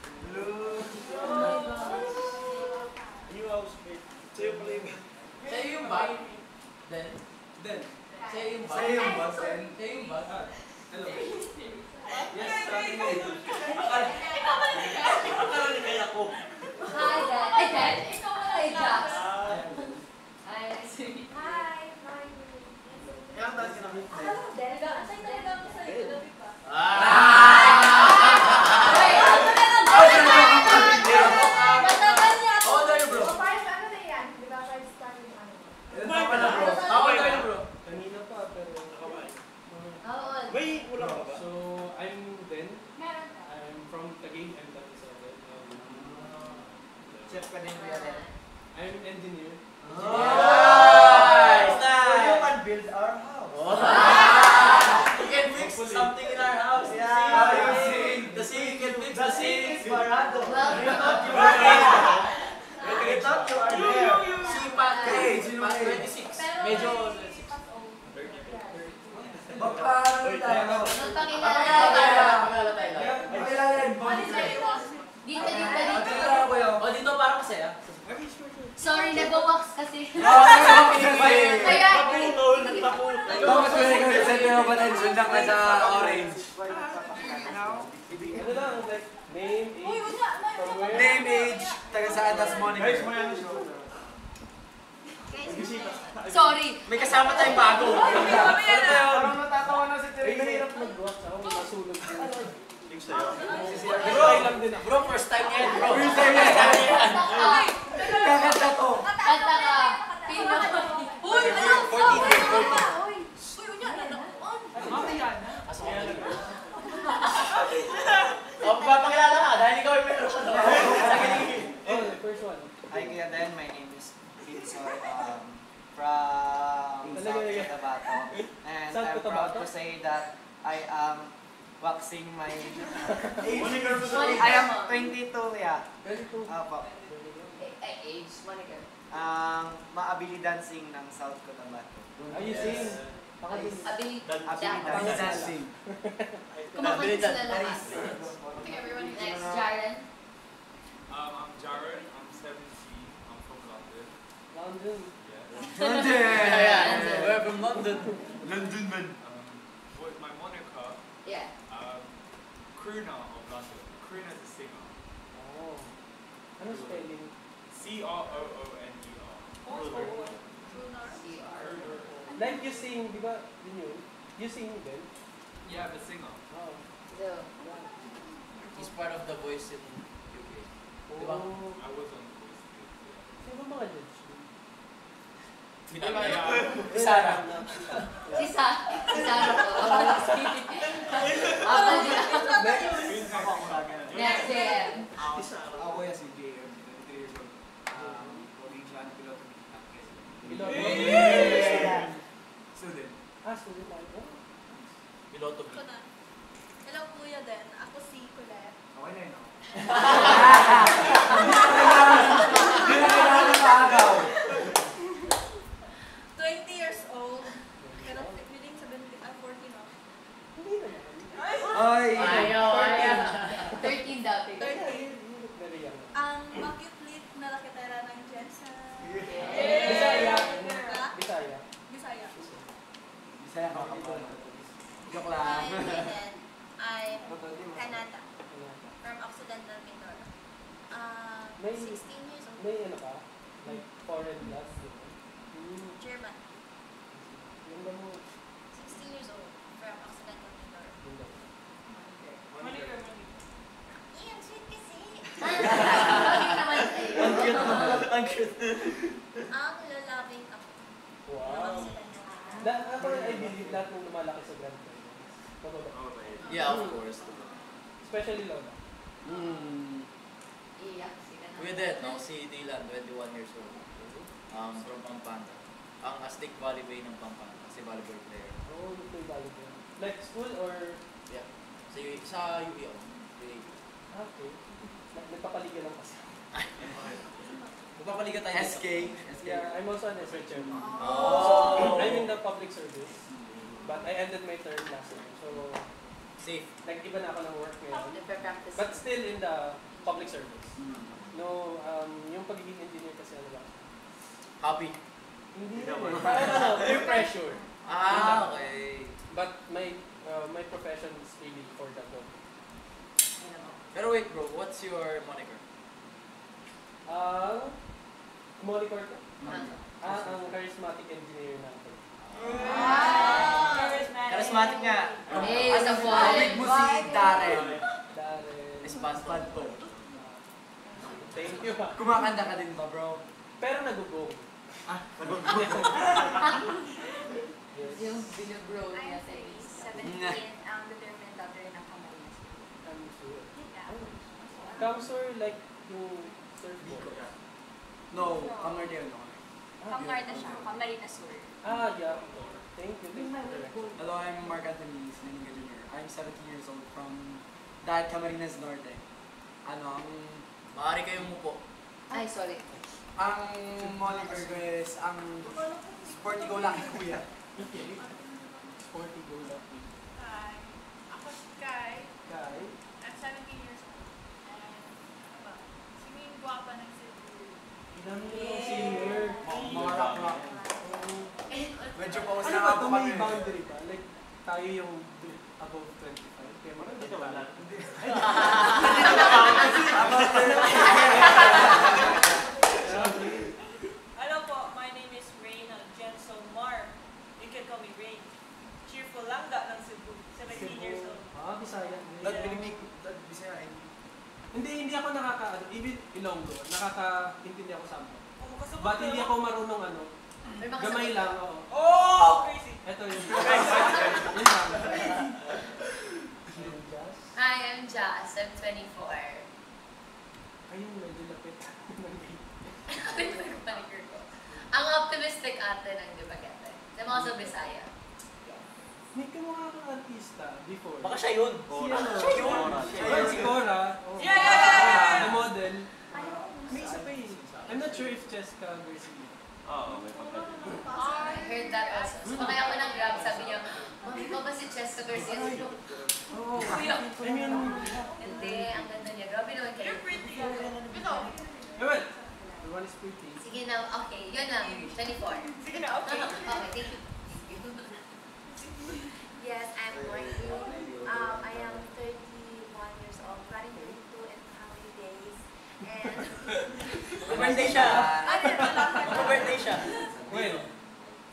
Blue. New housemate. Sa'yo pala yung... Sa'yo yung bag? Then? Sa'yo yung bag? Sa'yo yung bag, then? Sa'yo yung bag? Hello. Yes, starting na yun. Akala ni kaya ko. Hi, Dad. Ay, Dad. Ikaw wala eh, Jax. Hi, sorry. Hi, Ilang taon ka na mo? Nag-aantay talaga ako sa'yo. Gabi pa. Wait, ako na lang. Matagal niya ako. How old are you, bro? Five, ano na yan? Di ba, five star yung ano? Ilang taon ka na, bro? How old are you, bro? Kanina pa, pero nakamain. How old? Wait, wala ka ba? So, I'm Ben. Meron ka. I'm from Taguig. I'm 37. Chef ka din, kuya din. I'm engineer. Nice! So you can build our house. You can fix something in our house. Yeah, you sing. The sink, you can fix The the sing sink. is Barado. Well, We thought you were there. We thought you are there. Si Pat, Hey, sino Pat kayo? 26. Pero Medyo... Magpaano tayo? magpakilala Pakilala tayo. Pakilala yan, Bonnie. Dito, dito, Dito dito. na ako yun. O, dito parang masaya. Sorry, nag-wax kasi. Kaya... Naputol, naputol. Bakit ko na ikaw sa iyo ba tayo sundak na sa orange? Ano lang, like, name, Uy, age, wala. from where. Name, age, taga saan, tas Monica. Guys, may ano siya. Sorry. May kasama tayong bago. Parang natatawa na si Ay, Teresa. mahirap mag-wax ako, masunog din. Link sa'yo. Pero ay lang din ako. Bro, first time yan, bro. First time yan. Ay, Kakanta to. kanta ka. Pino. Uy, ano? 14. Uy, unya, nanoon. O, papakilala ka dahil ikaw ay meron. Oh, the first one. Hi Kuya Dan, my name is Vinsoy from South Cotabato. And South I'm proud Cotabato? to say that I am waxing my Monica, I am 22, yeah. 22. Apo. Ay, age, Monica. Ang maabili dancing ng South Cotabato. Are you sing? Pakadun. Ability. Abili dancing. Kumakanta sila lahat. Next, Jaren. I'm Jared, I'm 17, I'm from London. London. Yeah. Ayan, we're from London. London man. With my Monica, Yeah. crooner of London. Crooner is a singer. Oh. Ano spelling? C-R-O-O-N-E-R. CR. Like you sing, di ba? Yun. You sing din? Yeah, the singer. Oh. So, He's part of the voice in UK. Diba? Oh. I was on the voice too. Sino ba mga judge? Si Sarah. si Sarah po. Ako din. Next, JM. Ako yan si JM, 23 years old. Provincial piloto ni Takes. Piloto? Student. Student tayo. Piloto B. Hello, Kuya Den. Ako si Colette. Okay na yun ako. Hindi na kailangan ng agaw. 20 years old. Pero feeling 40 na. Hindi naman. Ay! Ayaw. 13 daw. You look very young. Ang makiplit na lakitera ng Jensen. Bisaya. Ha? Bisaya. Bisaya. Bisaya ka kapal. Joke lang. I'm Aiden. I'm Canada from Occidental Mindoro. May- 16 years old. May ano ka? Like foreign class? German. Yung ba mo? 16 years old from Occidental Mindoro. Yung ba? Iyan, sweet kasi. Bakit naman sa'yo? Ang cute mo. Ang cute. Ang lalabing ako. Wow. Ako, I believe lahat ng lumalaki sa grandparents. Tama ba? Yeah, of course. Especially Lola. Iyak sila na. Kuya Det, no? Si Dylan, 21 years old. From Pampanga. Ang Aztec Volleyball ng Pampanga. Kasi volleyball player. Oo, oh, play volleyball. Like school or... Yeah. Sa UE ako. UAE. Okay. Nagpapaliga lang kasi. Magpapaliga tayo. SK. Yeah, I'm also an SHM. Oh. I'm in the public service. But I ended my term last year. So, Safe. nag-iba na ako ng work ngayon. Nagpa-practice But still in the public service. No, yung pagiging engineer kasi ano ba? Hobby. Hindi naman. naman. Parang peer pressure. Okay. But my profession is really for the goal. Pero wait bro, what's your moniker? Moniker ko? Ang charismatic engineer natin. Charismatic nga. Hey, Ano sa mo boy. mo si Darren? Darren. Espanto. Thank you ha. Kumakanta ka din ba bro? Pero nagugong. Yes. Yung binabro niya I'm sa 17, ang determined daughter ng Camarines. I'm sure. Yeah. Counselor like yung surfboard. No, Camarines. Camarines siya, Camarines Sur. Yeah. Thank you. Hello, I'm Mark Anthony Slininga Jr. I'm 17 years old from Dad Camarines Norte. Ano, Maaari kayong mupo. Ay, sorry. ang moniker ko is ang Sporty Go Lucky Kuya. Sporty go lucky. Hi. Ako si Kai. Kai. I'm 17 years old. And, ano ba? Singing guwapa ng Cebu. Ilan mo yung singer? Mga rock. Medyo pause Ano na ba ako ito? May kami. boundary ba? Like, tayo yung above 25. Kaya marami Dito wala. Hello po, my name is Reyna Jensen Mar. You can call me Ray. Cheerful langga ng Cebu, 17 years old. Bisaya. Dad Binimig, Dad Bisaya. Hindi ako even Ilonggo, nakakaintindi ako sa mga. Oh, kasabot But ka hindi naman. ako marunong May mga gamay sabot. lang, oo. Oh, crazy. Ito yun. Yun lang. Yung jazz. Hi, I'm Jazz. I'm 24. Ayun, medyo lapit. Panicure ko. Ang optimistic ate ng Dumaguete. Sa mga sa Bisaya. May kamukha kang artista before. Baka siya yun. Si ano? Siya yun. Ayun, si Cora. Oh. Yeah! The model. May isa pa yun. I'm not sure if Cheska Garcia. Oo, may pagkakas. I heard that also. Sumakay ako ng Grab, sabi niya, Mami, ikaw ba si Cheska Garcia? Sabi ko, Oo. Kuya. I mean, Hindi, ang ganda niya. Grabe naman kayo. You're pretty. well, the one is pretty. Sige na, okay. Yun lang, 24. Sige na, okay. Okay, thank you. Yes, I'm Morty. I am 31 years old, planning to do in how many days. And Birthday siya. ano yun, wala ko. Birthday siya. When?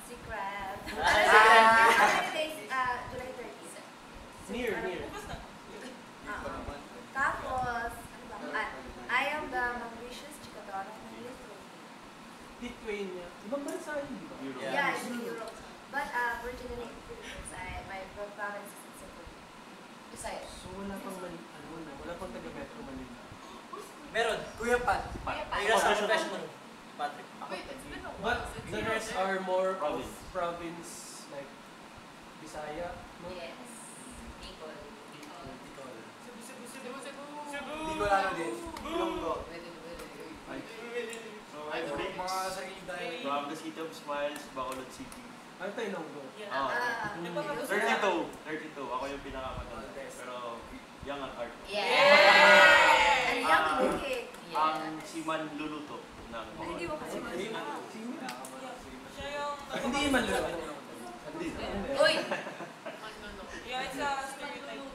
Secret. Ah. How many days? July 30. Near. Tapos, ano ba? I am the Mauritius Chicadora ng Lithuania. Lithuania. Ibang bansa yun, di ba? Yeah. Yeah, it's in Europe. But originally in Philippines, my province is in Cebu. Bisaya. So wala pang wala pang taga Metro Manila. Meron. Kuya Pat. Ayun sa professional. Patrick. But the rest are more of Province. province, like Bisaya, no? Yes. Bicol. Hindi ko lalo din. Ilonggo. So, I bring Mga sarili dahil. from the city of Smiles, Bacolod City. Ano tayo Ilonggo? Oo. Ah, 32. Ako yung pinakamatanda. Pero, young at heart. Yeah! Ano yung kinukik? Ang si Man Luluto ng Hindi mo kasi Hindi man. Siya yung... Hindi man lalo. Hindi. Uy! Yeah, it's a stereotype.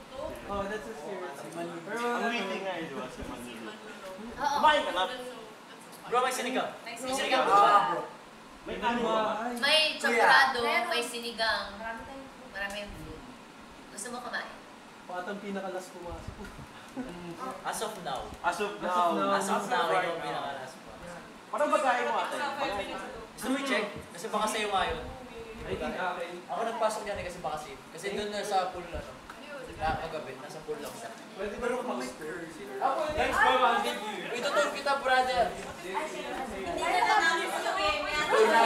Oh, that's a stereotype. Pero Ang witty nga yun, di ba? Si Man Luluto. Oo. Kumain ka na. Bro, may sinigang. May sinigang po Ah. bro. May kanin ba? May chocolado, Meron. may sinigang. Marami tayong food. Marami yung food. Gusto mo kumain? Patang pinakalas pumasok. As of now. As of As of now. now. As of now, ikaw ang pinakalas pa. Parang bagay mo ate. Sa 5 minutes ago. Gusto mo i-check? Kasi baka sa'yo nga yun. I think akin. Ako nagpasok yan kasi baka safe. Kasi doon na sa pool na to. Kagabi, nasa pool lang siya. Pwede ba rin mag-stir? Ako, Thanks bro, I'll give you. Ito to kita brother. Hindi na namin sasabihin. Ito na